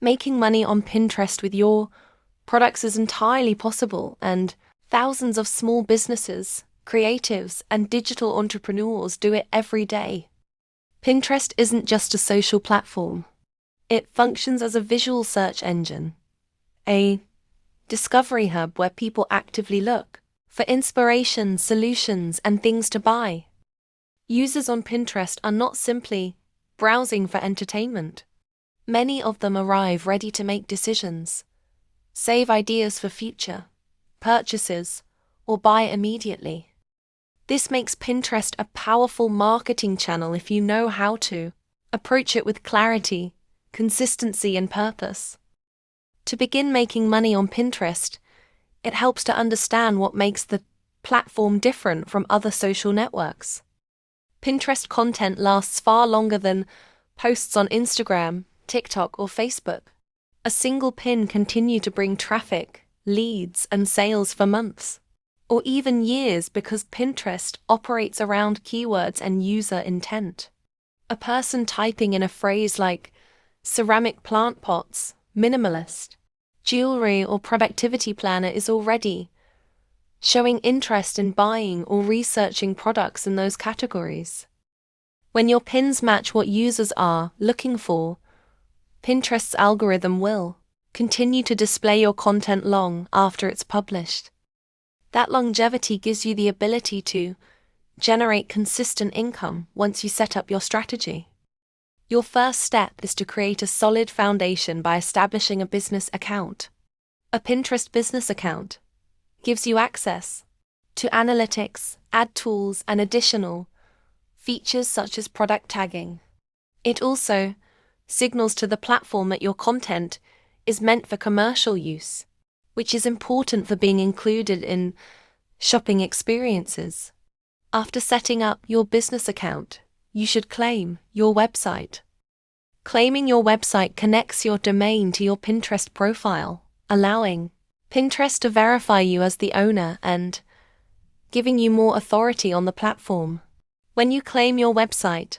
Making money on Pinterest with your products is entirely possible, and thousands of small businesses, creatives, and digital entrepreneurs do it every day. Pinterest isn't just a social platform. It functions as a visual search engine, a discovery hub where people actively look for inspiration, solutions, and things to buy. Users on Pinterest are not simply browsing for entertainment. Many of them arrive ready to make decisions, save ideas for future purchases, or buy immediately. This makes Pinterest a powerful marketing channel if you know how to approach it with clarity, consistency, and purpose. To begin making money on Pinterest, it helps to understand what makes the platform different from other social networks. Pinterest content lasts far longer than posts on Instagram, TikTok, or Facebook. A single pin can continue to bring traffic, leads, and sales for months, or even years, because Pinterest operates around keywords and user intent. A person typing in a phrase like ceramic plant pots, minimalist, jewelry, or productivity planner is already showing interest in buying or researching products in those categories. When your pins match what users are looking for, Pinterest's algorithm will continue to display your content long after it's published. That longevity gives you the ability to generate consistent income once you set up your strategy. Your first step is to create a solid foundation by establishing a business account. A Pinterest business account gives you access to analytics, ad tools, and additional features such as product tagging. It also signals to the platform that your content is meant for commercial use, which is important for being included in shopping experiences. After setting up your business account, you should claim your website. Claiming your website connects your domain to your Pinterest profile, allowing Pinterest to verify you as the owner and giving you more authority on the platform. When you claim your website,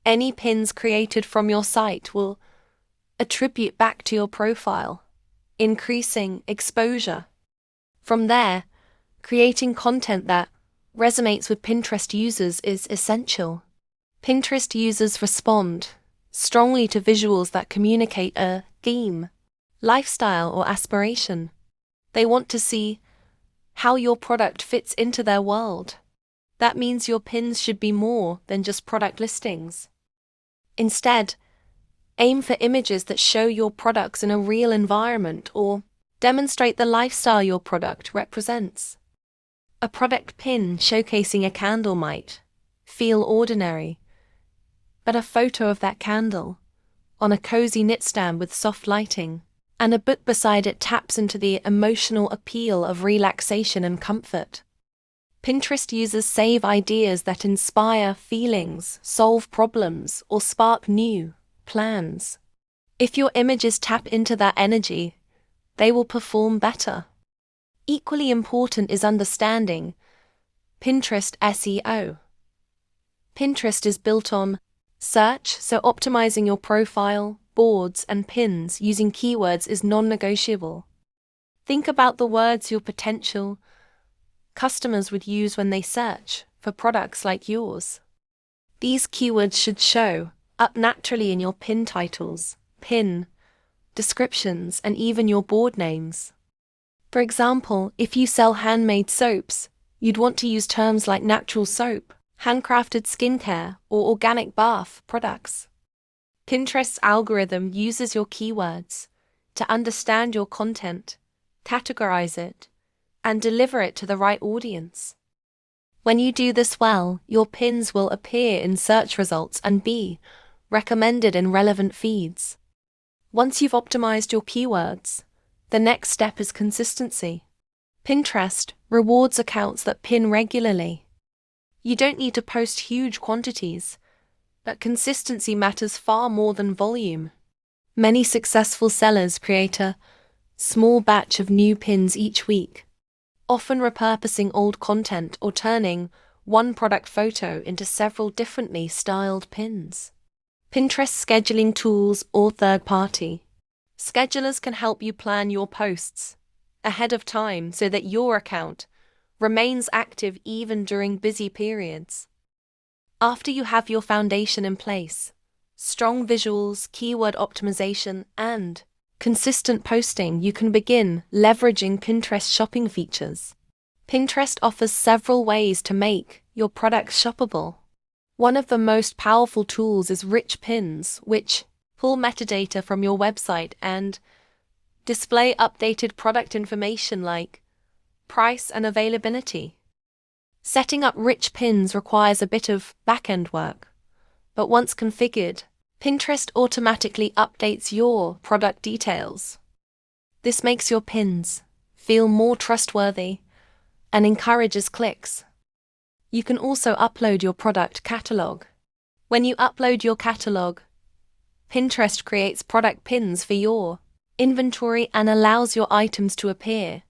any pins created from your site will attribute back to your profile, increasing exposure. From there, creating content that resonates with Pinterest users is essential. Pinterest users respond strongly to visuals that communicate a theme, lifestyle, or aspiration. They want to see how your product fits into their world. That means your pins should be more than just product listings. Instead, aim for images that show your products in a real environment or demonstrate the lifestyle your product represents. A product pin showcasing a candle might feel ordinary, but a photo of that candle on a cozy knitstand with soft lighting and a book beside it taps into the emotional appeal of relaxation and comfort. Pinterest users save ideas that inspire feelings, solve problems, or spark new plans. If your images tap into that energy, they will perform better. Equally important is understanding Pinterest SEO. Pinterest is built on search, so optimizing your profile, boards, and pins using keywords is non-negotiable. Think about the words your potential customers would use when they search for products like yours. These keywords should show up naturally in your pin titles, pin descriptions, and even your board names. For example, if you sell handmade soaps, you'd want to use terms like natural soap, handcrafted skincare, or organic bath products. Pinterest's algorithm uses your keywords to understand your content, categorize it, and deliver it to the right audience. When you do this well, your pins will appear in search results and be recommended in relevant feeds. Once you've optimized your keywords, the next step is consistency. Pinterest rewards accounts that pin regularly. You don't need to post huge quantities, but consistency matters far more than volume. Many successful sellers create a small batch of new pins each week, often repurposing old content or turning one product photo into several differently styled pins. Pinterest scheduling tools or third-party Schedulers can help you plan your posts ahead of time so that your account remains active even during busy periods. After you have your foundation in place, strong visuals, keyword optimization, and consistent posting, you can begin leveraging Pinterest shopping features. Pinterest offers several ways to make your products shoppable. One of the most powerful tools is rich pins, which pull metadata from your website and display updated product information like price and availability. Setting up rich pins requires a bit of back-end work, but once configured, Pinterest automatically updates your product details. This makes your pins feel more trustworthy and encourages clicks. You can also upload your product catalog. When you upload your catalog, Pinterest creates product pins for your inventory and allows your items to appear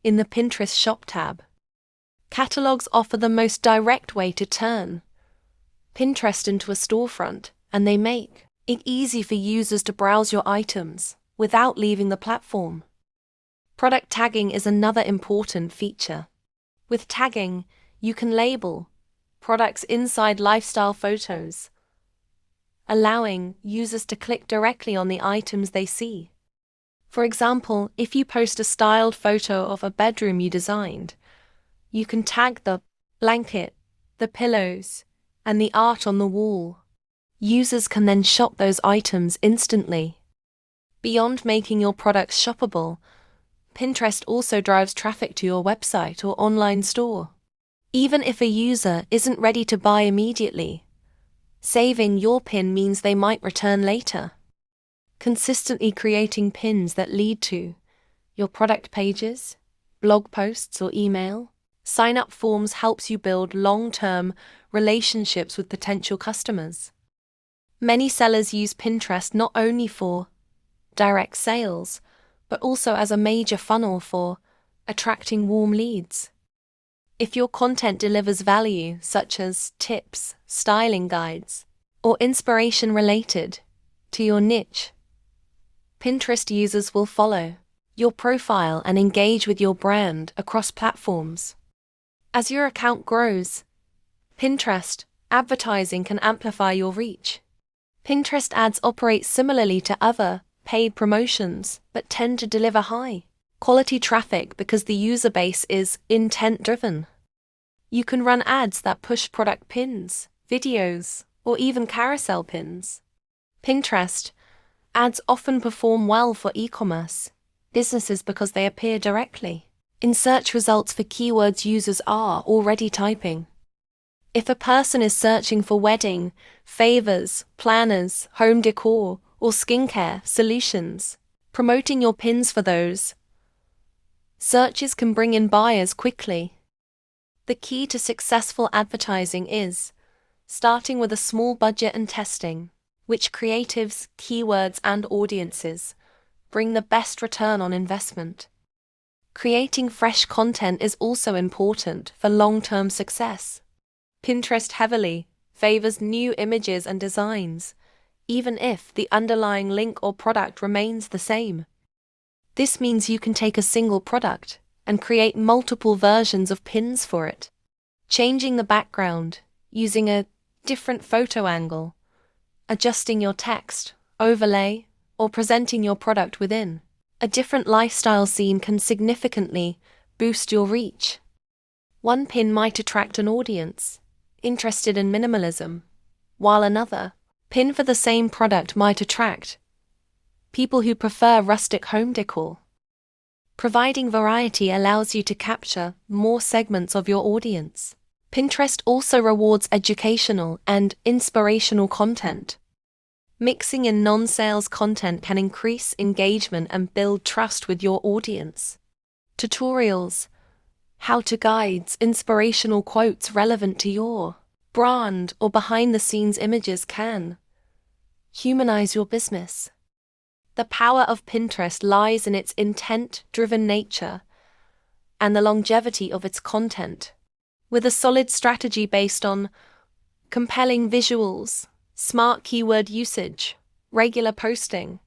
in the Pinterest Shop tab. Catalogs offer the most direct way to turn Pinterest into a storefront, and they make it easy for users to browse your items without leaving the platform. Product tagging is another important feature. With tagging, you can label products inside lifestyle photos, allowing users to click directly on the items they see. For example, if you post a styled photo of a bedroom you designed, you can tag the blanket, the pillows, and the art on the wall. Users can then shop those items instantly. Beyond making your products shoppable, Pinterest also drives traffic to your website or online store. Even if a user isn't ready to buy immediately, saving your pin means they might return later. Consistently creating pins that lead to your product pages, blog posts, or email sign-up forms helps you build long-term relationships with potential customers. Many sellers use Pinterest not only for direct sales, but also as a major funnel for attracting warm leads. If your content delivers value, such as tips, styling guides, or inspiration related to your niche, Pinterest users will follow your profile and engage with your brand across platforms. As your account grows, Pinterest advertising can amplify your reach. Pinterest ads operate similarly to other paid promotions, but tend to deliver high quality traffic because the user base is intent-driven. You can run ads that push product pins, videos, or even carousel pins. Pinterest ads often perform well for e-commerce businesses because they appear directly in search results for keywords users are already typing. If a person is searching for wedding, favors, planners, home decor, or skincare solutions, promoting your pins for those searches can bring in buyers quickly. The key to successful advertising is starting with a small budget and testing which creatives, keywords, and audiences bring the best return on investment. Creating fresh content is also important for long-term success. Pinterest heavily favors new images and designs, even if the underlying link or product remains the same. This means you can take a single product and create multiple versions of pins for it. Changing the background, using a different photo angle, adjusting your text, overlay, or presenting your product within a different lifestyle scene can significantly boost your reach. One pin might attract an audience interested in minimalism, while another pin for the same product might attract people who prefer rustic home decor. Providing variety allows you to capture more segments of your audience. Pinterest also rewards educational and inspirational content. Mixing in non-sales content can increase engagement and build trust with your audience. Tutorials, how-to guides, inspirational quotes relevant to your brand, or behind-the-scenes images can humanize your business. The power of Pinterest lies in its intent-driven nature and the longevity of its content. With a solid strategy based on compelling visuals, smart keyword usage, regular posting,